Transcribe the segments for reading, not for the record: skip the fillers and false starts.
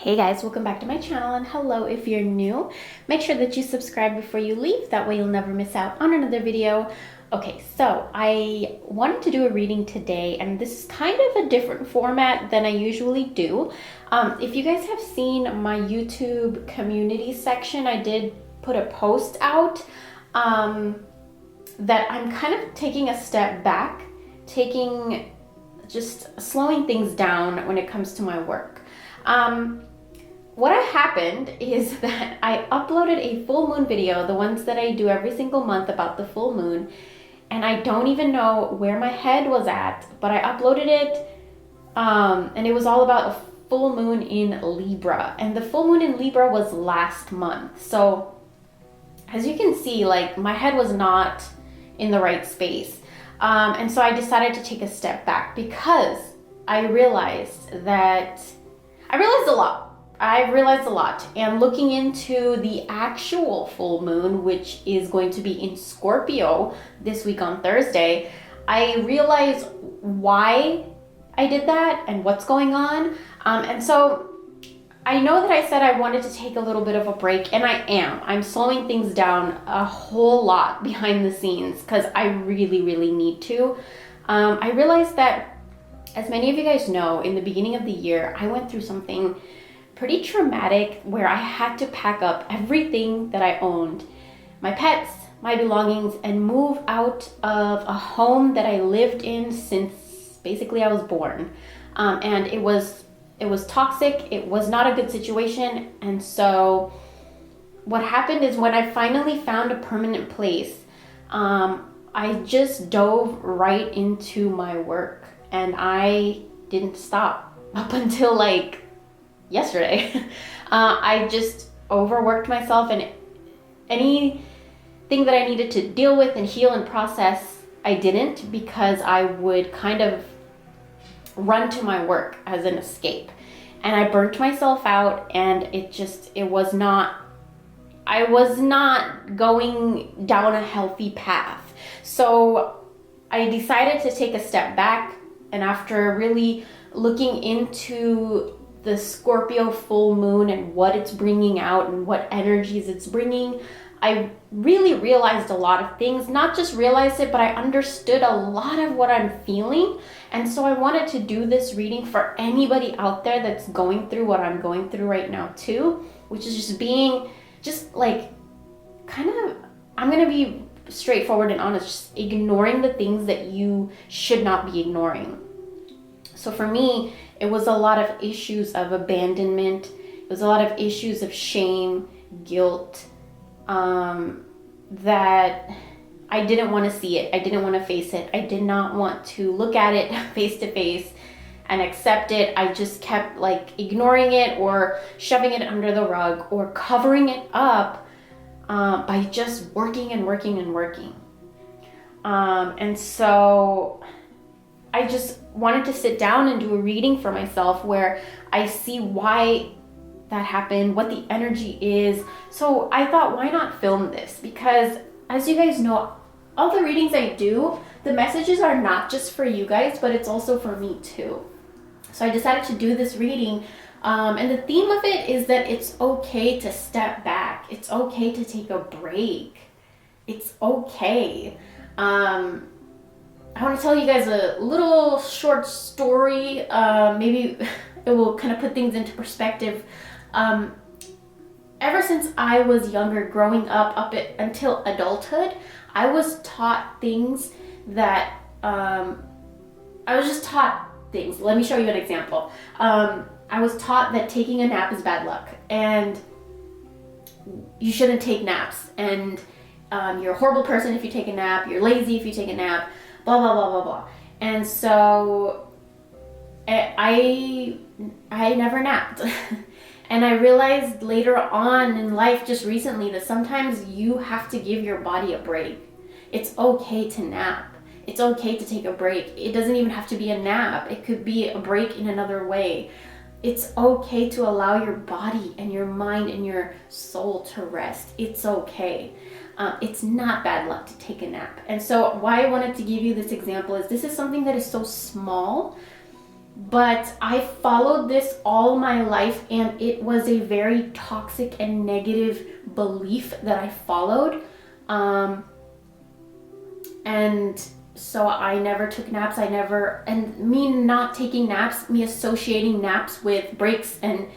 Hey guys, welcome back to my channel, and hello if you're new. Make sure that you subscribe before you leave, that way you'll never miss out on another video. Okay, so I wanted to do a reading today, and this is kind of a different format than I usually do. If you guys have seen my YouTube community section, I did put a post out that I'm kind of taking a step back, just slowing things down when it comes to my work. What happened is that I uploaded a full moon video, the ones that I do every single month about the full moon, and I don't even know where my head was at, but I uploaded it, and it was all about a full moon in Libra, and the full moon in Libra was last month. So as you can see, like, my head was not in the right space, and so I decided to take a step back because I realized a lot. I've realized a lot, and looking into the actual full moon, which is going to be in Scorpio this week on Thursday, I realized why I did that and what's going on. And so I know that I said I wanted to take a little bit of a break, and I am. I'm slowing things down a whole lot behind the scenes because I really, really need to. I realized that, as many of you guys know, in the beginning of the year, I went through something pretty traumatic where I had to pack up everything that I owned, my pets, my belongings, and move out of a home that I lived in since basically I was born. And it was toxic. It was not a good situation. And so what happened is, when I finally found a permanent place, I just dove right into my work, and I didn't stop up until like yesterday. I just overworked myself, and anything that I needed to deal with and heal and process, I didn't, because I would kind of run to my work as an escape. And I burnt myself out, and I was not going down a healthy path. So I decided to take a step back, and after really looking into the Scorpio full moon and what it's bringing out and what energies it's bringing, I really realized a lot of things. Not just realized it, but I understood a lot of what I'm feeling. And so I wanted to do this reading for anybody out there that's going through what I'm going through right now too, which is I'm gonna be straightforward and honest, just ignoring the things that you should not be ignoring. So for me, it was a lot of issues of abandonment. It was a lot of issues of shame, guilt, that I didn't want to see it. I didn't want to face it. I did not want to look at it face to face and accept it. I just kept ignoring it or shoving it under the rug or covering it up by just working and working and working. And so I just wanted to sit down and do a reading for myself where I see why that happened, what the energy is. So I thought, why not film this? Because as you guys know, all the readings I do, the messages are not just for you guys, but it's also for me too. So I decided to do this reading. And the theme of it is that it's okay to step back. It's okay to take a break. It's okay. I want to tell you guys a little short story. Maybe it will kind of put things into perspective. Ever since I was younger, growing up until adulthood, I was taught things that I was just taught things. Let me show you an example. I was taught that taking a nap is bad luck, and you shouldn't take naps, and you're a horrible person if you take a nap. You're lazy if you take a nap. Blah, blah, blah, blah, blah. And so I never napped. And I realized later on in life, just recently, that sometimes you have to give your body a break. It's okay to nap. It's okay to take a break. It doesn't even have to be a nap. It could be a break in another way. It's okay to allow your body and your mind and your soul to rest. It's okay. It's not bad luck to take a nap. And so why I wanted to give you this example is, this is something that is so small, But I followed this all my life, and it was a very toxic and negative belief that I followed. And so I never took naps. And me not taking naps, me associating naps with breaks and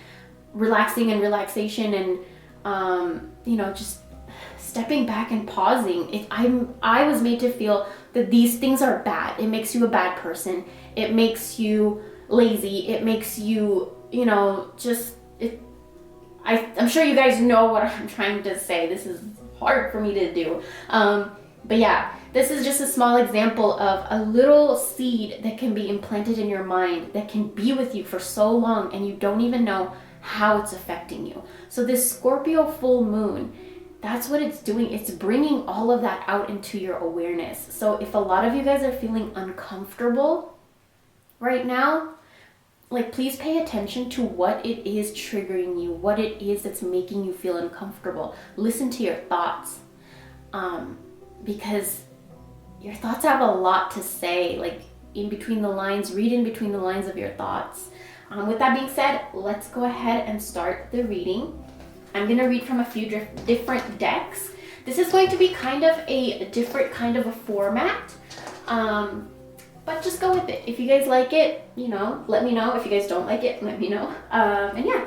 relaxing and relaxation and, just stepping back and pausing. I was made to feel that these things are bad. It makes you a bad person. It makes you lazy. It makes you, I'm sure you guys know what I'm trying to say. This is hard for me to do. But yeah, this is just a small example of a little seed that can be implanted in your mind that can be with you for so long and you don't even know how it's affecting you. So this Scorpio full moon, that's what it's doing. It's bringing all of that out into your awareness. So if a lot of you guys are feeling uncomfortable right now, like, please pay attention to what it is triggering you, what it is that's making you feel uncomfortable. Listen to your thoughts, because your thoughts have a lot to say, like in between the lines. Read in between the lines of your thoughts. With that being said, let's go ahead and start the reading. I'm going to read from a few different decks. This is going to be kind of a different kind of a format, but just go with it. If you guys like it, let me know. If you guys don't like it, let me know. And yeah,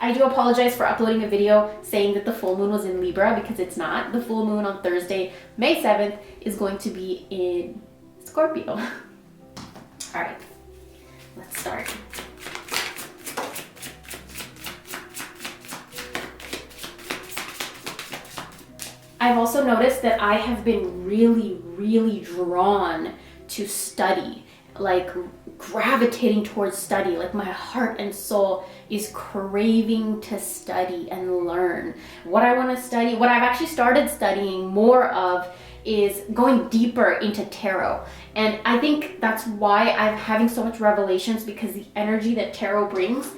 I do apologize for uploading a video saying that the full moon was in Libra, because it's not. The full moon on Thursday, May 7th, is going to be in Scorpio. All right, let's start. I've also noticed that I have been really, really drawn to study, like gravitating towards study. Like my heart and soul is craving to study and learn. What I want to study, what I've actually started studying more of, is going deeper into tarot. And I think that's why I'm having so much revelations, because the energy that tarot brings,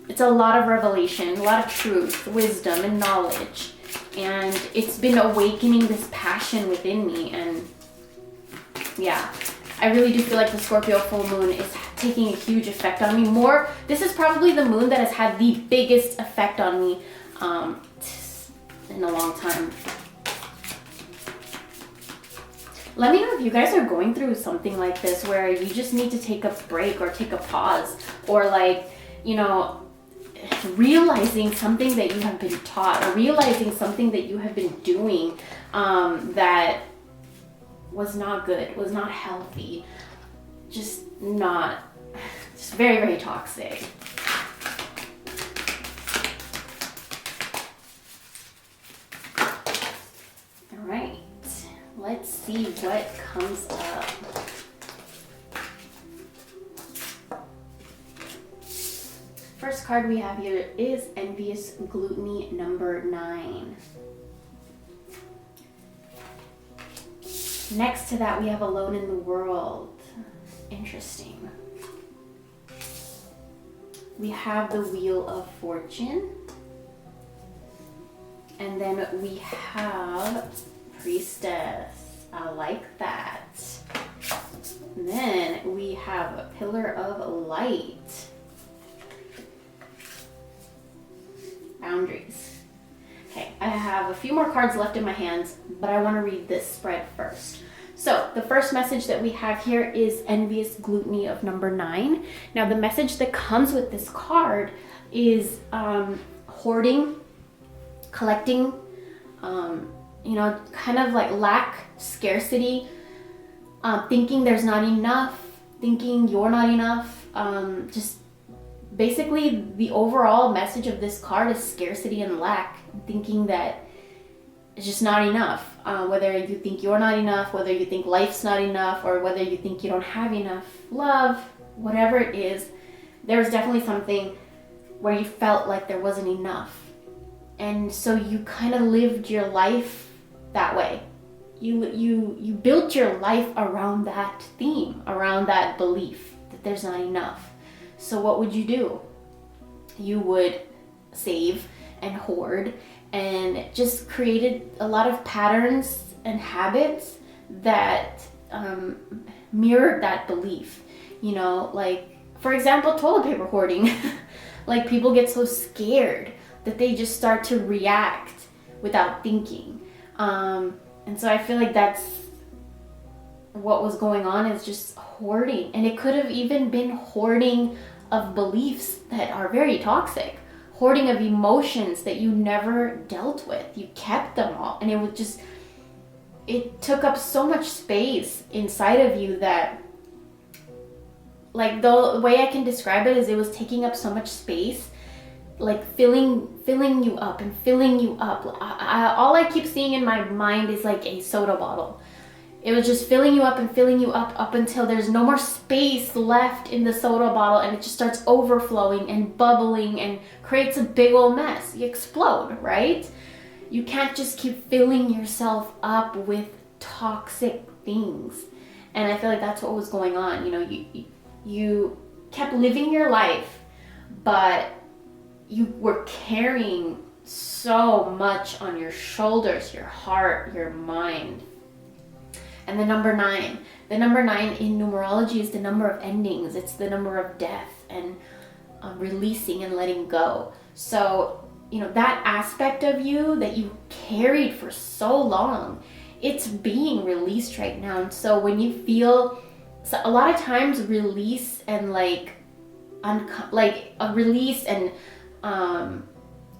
it's a lot of revelation, a lot of truth, wisdom, and knowledge. And it's been awakening this passion within me. And yeah, I really do feel like the Scorpio full moon is taking a huge effect on me. This is probably the moon that has had the biggest effect on me in a long time. Let me know if you guys are going through something like this, where you just need to take a break or take a pause, or realizing something that you have been taught, or realizing something that you have been doing that was not good, was not healthy, just very, very toxic. All right, let's see what comes up. First card we have here is Envious Gluttony number 9. Next to that we have Alone in the World. Interesting. We have the Wheel of Fortune. And then we have Priestess. I like that. And then we have Pillar of Light. Boundaries. Okay, I have a few more cards left in my hands, but I want to read this spread first. So the first message that we have here is Envious Gluttony of number 9. Now the message that comes with this card is hoarding, collecting, kind of like lack, scarcity, thinking there's not enough, thinking you're not enough, just basically the overall message of this card is scarcity and lack, thinking that it's just not enough. Whether you think you're not enough, whether you think life's not enough, or whether you think you don't have enough love, whatever it is, there's definitely something where you felt like there wasn't enough. And so you kind of lived your life that way. You built your life around that theme, around that belief that there's not enough. So what would you do? You would save and hoard, and just created a lot of patterns and habits that mirrored that belief. Like, For example, toilet paper hoarding. Like, people get so scared that they just start to react without thinking. And so I feel like that's what was going on, is just hoarding. And it could have even been hoarding of beliefs that are very toxic. Hoarding of emotions that you never dealt with. You kept them all. And it took up so much space inside of you that, like, the way I can describe it is it was taking up so much space, like filling you up and filling you up. All I keep seeing in my mind is like a soda bottle. It was just filling you up and filling you up until there's no more space left in the soda bottle, and it just starts overflowing and bubbling and creates a big old mess. You explode, right? You can't just keep filling yourself up with toxic things. And I feel like that's what was going on. You know, you kept living your life, but you were carrying so much on your shoulders, your heart, your mind. And the number 9 in numerology is the number of endings. It's the number of death and releasing and letting go. So, you know, that aspect of you that you carried for so long, it's being released right now. And so when you feel, so a lot of times release and release and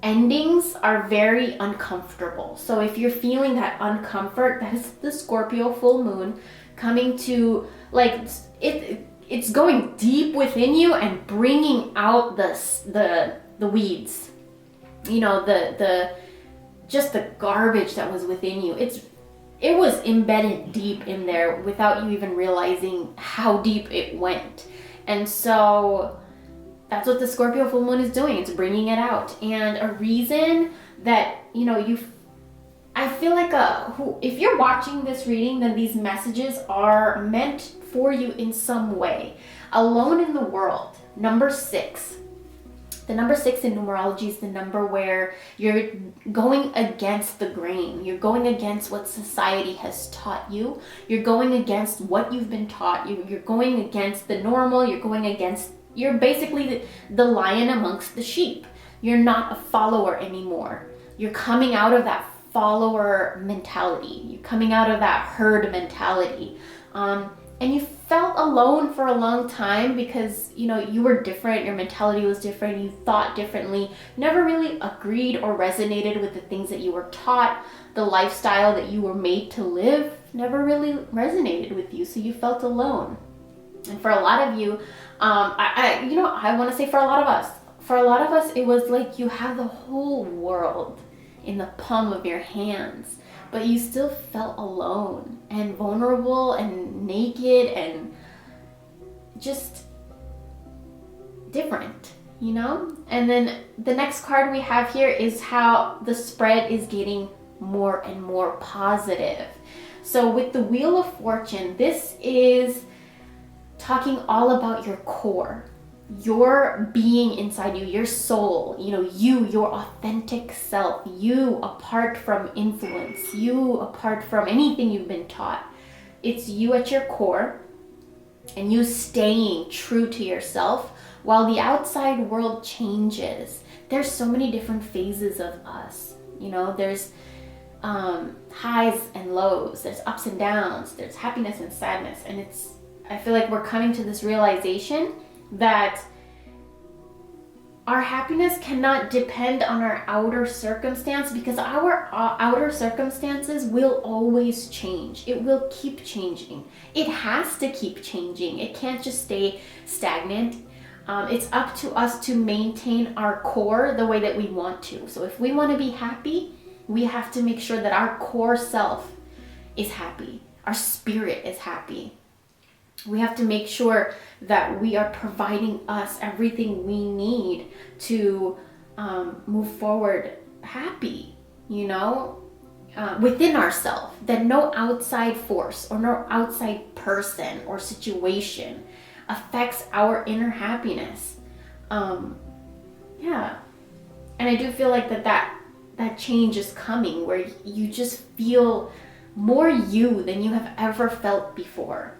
endings are very uncomfortable. So if you're feeling that uncomfort, that is the Scorpio full moon coming to, like, it's going deep within you and bringing out the weeds, you know, the just the garbage that was within you. It was embedded deep in there without you even realizing how deep it went. And so that's what the Scorpio full moon is doing. It's bringing it out. And a reason that, you know, I feel like if you're watching this reading, then these messages are meant for you in some way. Alone in the world, number 6. The number 6 in numerology is the number where you're going against the grain. You're going against what society has taught you. You're going against what you've been taught. You're going against the normal. You're basically the lion amongst the sheep. You're not a follower anymore. You're coming out of that follower mentality. You're coming out of that herd mentality. And you felt alone for a long time because, you know, you were different. Your mentality was different. You thought differently. Never really agreed or resonated with the things that you were taught. The lifestyle that you were made to live never really resonated with you. So you felt alone. And for a lot of you, I want to say for a lot of us, it was like you have the whole world in the palm of your hands, but you still felt alone and vulnerable and naked and just different, you know? And then the next card we have here is how the spread is getting more and more positive. So with the Wheel of Fortune, this is talking all about your core, your being inside you, your soul, you know, your authentic self, you apart from influence, you apart from anything you've been taught. It's you at your core and you staying true to yourself while the outside world changes. There's so many different phases of us, you know, there's highs and lows, there's ups and downs, there's happiness and sadness. And I feel like we're coming to this realization that our happiness cannot depend on our outer circumstance, because our outer circumstances will always change. It will keep changing. It has to keep changing. It can't just stay stagnant. It's up to us to maintain our core the way that we want to. So if we want to be happy, we have to make sure that our core self is happy. Our spirit is happy. We have to make sure that we are providing us everything we need to move forward happy, you know, within ourselves. That no outside force or no outside person or situation affects our inner happiness. Yeah. And I do feel like that change is coming, where you just feel more you than you have ever felt before.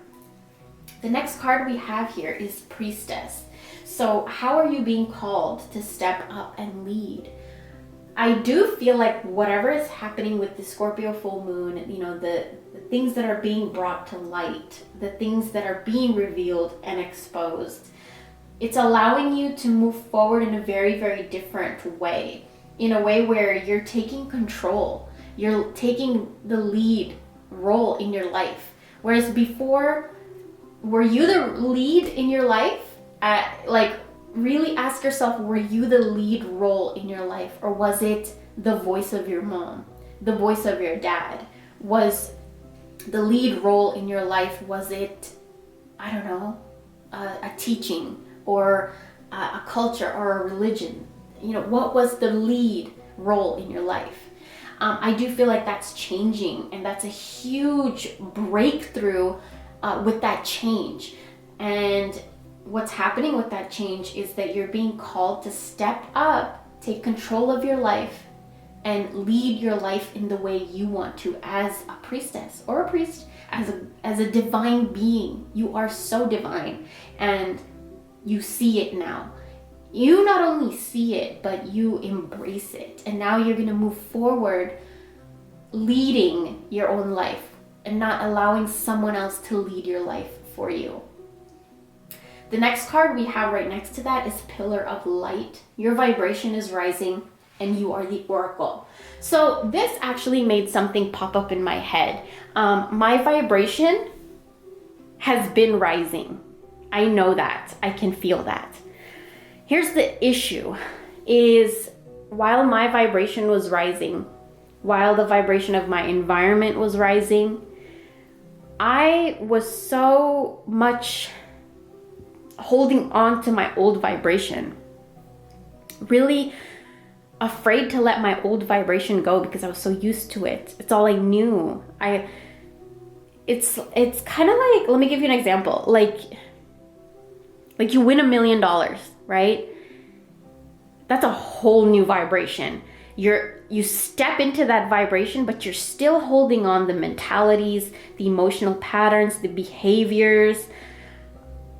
The next card we have here is Priestess. So how are you being called to step up and lead? I do feel like whatever is happening with the Scorpio full moon, you know, the things that are being brought to light, the things that are being revealed and exposed, it's allowing you to move forward in a very, very different way. In a way where you're taking control. You're taking the lead role in your life. Whereas before, were you the lead in your life? Like, really ask yourself, were you the lead role in your life? Or was it the voice of your mom? The voice of your dad? Was the lead role in your life, was it, I don't know, a teaching or a culture or a religion? You know, what was the lead role in your life? I do feel like that's changing, and that's a huge breakthrough with that change. And what's happening with that change is that you're being called to step up, take control of your life, and lead your life in the way you want to as a priestess or a priest, as a divine being. You are so divine, and you see it now. You not only see it, but you embrace it. And now you're going to move forward leading your own life and not allowing someone else to lead your life for you. The next card we have right next to that is Pillar of Light. Your vibration is rising and you are the Oracle. So this actually made something pop up in my head. My vibration has been rising. I know that. I can feel that. Here's the issue is, while my vibration was rising, while the vibration of my environment was rising, I was so much holding on to my old vibration, really afraid to let my old vibration go because I was so used to it. It's all I knew. It's kind of like, let me give you an example. Like you win $1 million, right? That's a whole new vibration. You step into that vibration, but you're still holding on the mentalities, the emotional patterns, the behaviors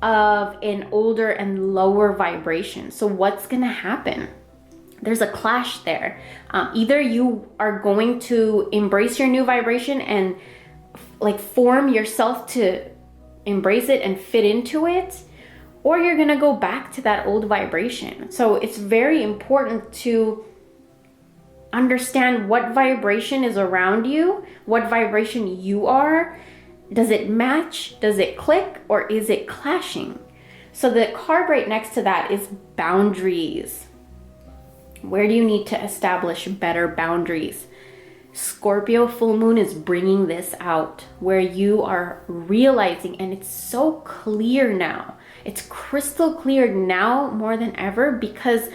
of an older and lower vibration. So what's gonna happen? There's a clash there. Either you are going to embrace your new vibration and like form yourself to embrace it and fit into it, or you're gonna go back to that old vibration. So it's very important to understand what vibration is around you, what vibration you are. Does it match? Does it click? Or is it clashing? So the card right next to that is boundaries. Where do you need to establish better boundaries? Scorpio full moon is bringing this out, where you are realizing, and it's so clear now. It's crystal clear now more than ever, because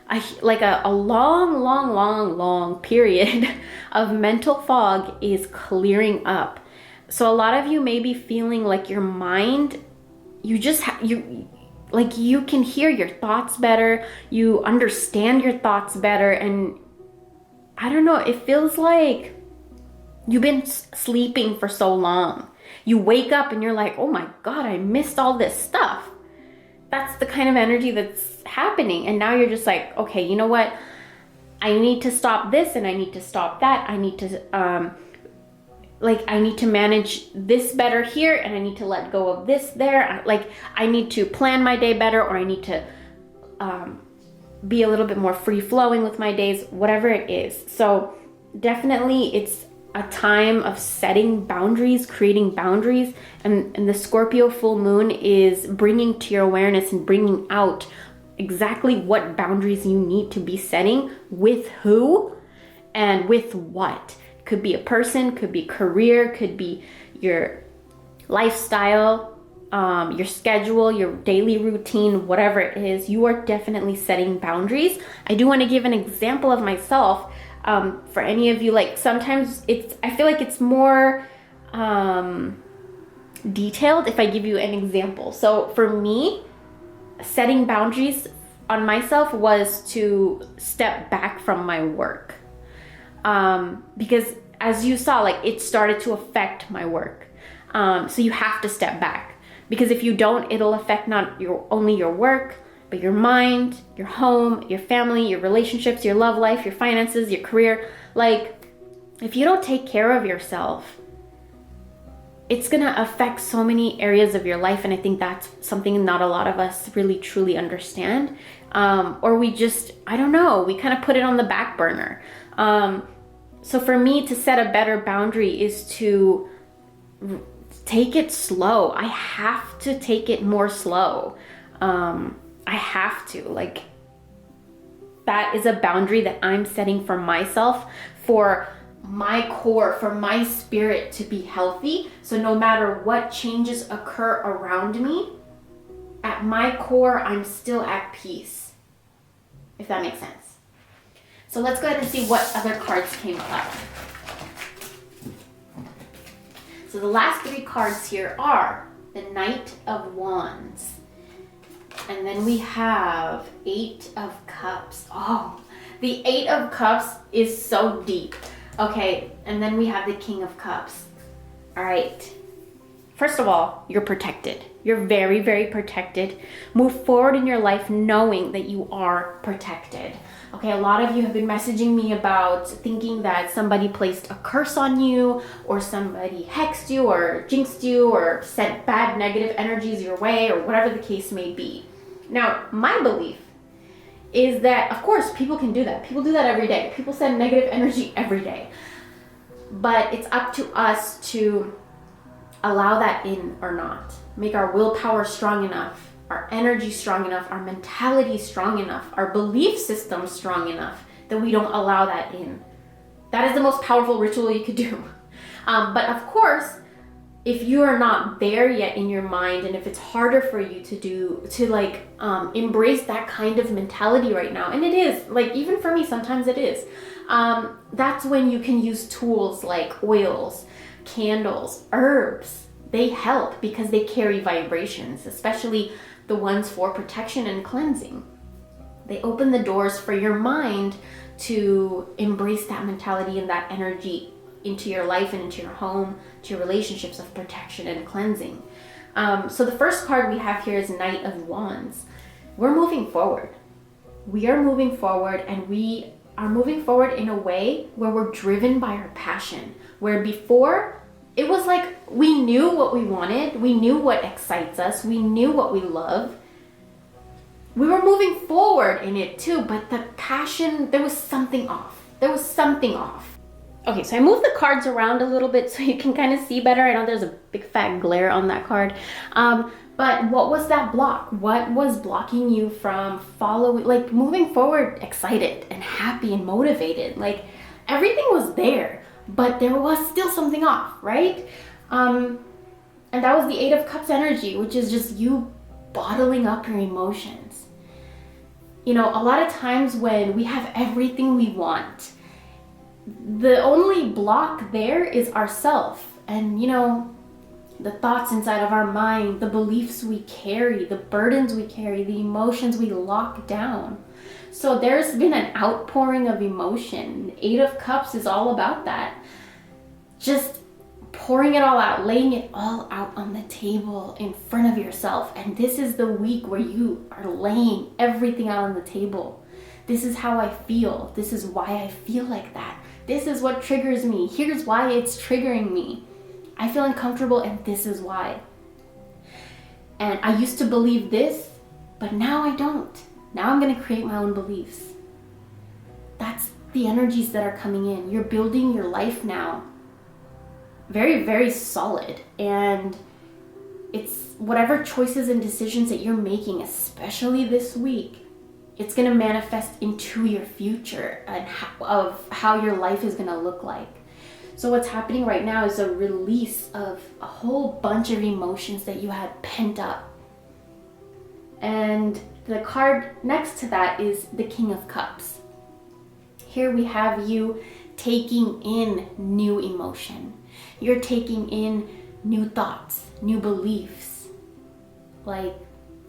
a long period of mental fog is clearing up. So a lot of you may be feeling like your mind, you can hear your thoughts better, you understand your thoughts better, and I don't know, it feels like you've been sleeping for so long. You wake up and you're like, oh my God, I missed all this stuff. That's the kind of energy that's happening. And now you're just like, okay, you know what? I need to stop this and I need to stop that. I need to, I need to manage this better here, and I need to let go of this there. I need to plan my day better, or I need to be a little bit more free-flowing with my days, whatever it is. So definitely it's a time of setting boundaries, creating boundaries, and the Scorpio full moon is bringing to your awareness and bringing out exactly what boundaries you need to be setting, with who and with what. Could be a person, could be career, could be your lifestyle, your schedule, your daily routine, whatever it is. You are definitely setting boundaries. I do want to give an example of myself. For any of you, sometimes I feel like it's more detailed if I give you an example. So for me, setting boundaries on myself was to step back from my work. Because as you saw, it started to affect my work. So you have to step back. Because if you don't, it'll affect not only your work, but your mind, your home, your family, your relationships, your love life, your finances, your career. Like, if you don't take care of yourself, it's gonna affect so many areas of your life. And I think that's something not a lot of us really truly understand. Or we just, I don't know, we kind of put it on the back burner. So for me to set a better boundary is to take it slow. I have to take it more slow. I have to, like, that is a boundary that I'm setting for myself, for my core, for my spirit to be healthy. So no matter what changes occur around me, at my core, I'm still at peace, if that makes sense. So let's go ahead and see what other cards came up. So the last 3 cards here are the Knight of Wands. And then we have 8 of Cups. Oh, the 8 of Cups is so deep. Okay, and then we have the King of Cups. All right. First of all, you're protected. You're very, very protected. Move forward in your life knowing that you are protected. Okay, a lot of you have been messaging me about thinking that somebody placed a curse on you, or somebody hexed you, or jinxed you, or sent bad negative energies your way, or whatever the case may be. Now, my belief is that, of course, people can do that. People do that every day. People send negative energy every day. But it's up to us to allow that in or not. Make our willpower strong enough, our energy strong enough, our mentality strong enough, our belief system strong enough that we don't allow that in. That is the most powerful ritual you could do. But of course, if you are not there yet in your mind, and if it's harder for you to embrace that kind of mentality right now, and it is, like, even for me, sometimes it is, that's when you can use tools like oils, candles, herbs. They help because they carry vibrations, especially the ones for protection and cleansing. They open the doors for your mind to embrace that mentality and that energy into your life and into your home, to your relationships of protection and cleansing. So the first card we have here is Knight of Wands. We're moving forward. We are moving forward, and we are moving forward in a way where we're driven by our passion. Where before, it was like we knew what we wanted, we knew what excites us, we knew what we love. We were moving forward in it too, but the passion, there was something off. There was something off. Okay, so I moved the cards around a little bit so you can kind of see better. I know there's a big fat glare on that card. But what was that block? What was blocking you from following, like, moving forward excited and happy and motivated? Like, everything was there, but there was still something off, right? And that was the 8 of Cups energy, which is just you bottling up your emotions. You know, a lot of times when we have everything we want, the only block there is ourself, and, you know, the thoughts inside of our mind, the beliefs we carry, the burdens we carry, the emotions we lock down. So there's been an outpouring of emotion. 8 of Cups is all about that. Just pouring it all out, laying it all out on the table in front of yourself. And this is the week where you are laying everything out on the table. This is how I feel. This is why I feel like that. This is what triggers me. Here's why it's triggering me. I feel uncomfortable, and this is why. And I used to believe this, but now I don't. Now I'm going to create my own beliefs. That's the energies that are coming in. You're building your life now. Very, very solid. And it's whatever choices and decisions that you're making, especially this week, it's going to manifest into your future and how your life is going to look like. So what's happening right now is a release of a whole bunch of emotions that you had pent up. And the card next to that is the King of Cups. Here we have you taking in new emotion. You're taking in new thoughts, new beliefs. Like,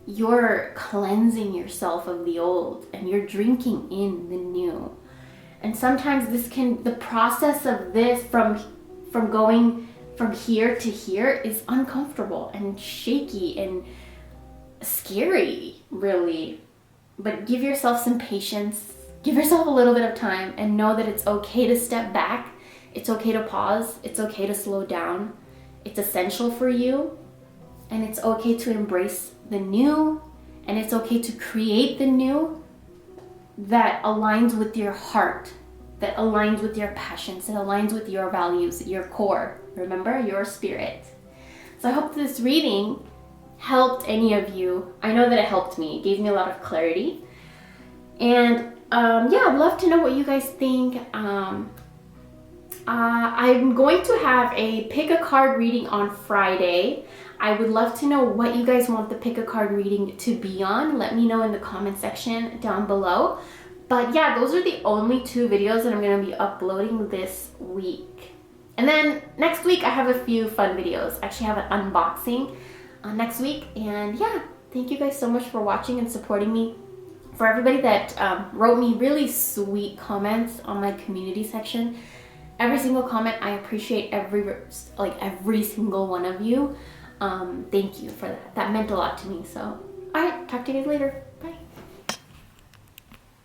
you're cleansing yourself of the old and you're drinking in the new. And sometimes the process of this from from here to here is uncomfortable and shaky and scary, really. But give yourself some patience, give yourself a little bit of time, and know that it's okay to step back. It's okay to pause. It's okay to slow down. It's essential for you. And it's okay to embrace the new. And it's okay to create the new that aligns with your heart, that aligns with your passions, that aligns with your values, your core. Remember, your spirit. So I hope this reading helped any of you. I know that it helped me. It gave me a lot of clarity. And yeah, I'd love to know what you guys think. I'm going to have a pick a card reading on Friday. I would love to know what you guys want the pick a card reading to be on. Let me know in the comment section down below. But yeah, those are the only 2 videos that I'm going to be uploading this week. And then next week I have a few fun videos. I actually have an unboxing next week. And yeah, thank you guys so much for watching and supporting me. For everybody that wrote me really sweet comments on my community section, every single comment, I appreciate every single one of you. Thank you for that. That meant a lot to me. So, all right, talk to you guys later. Bye.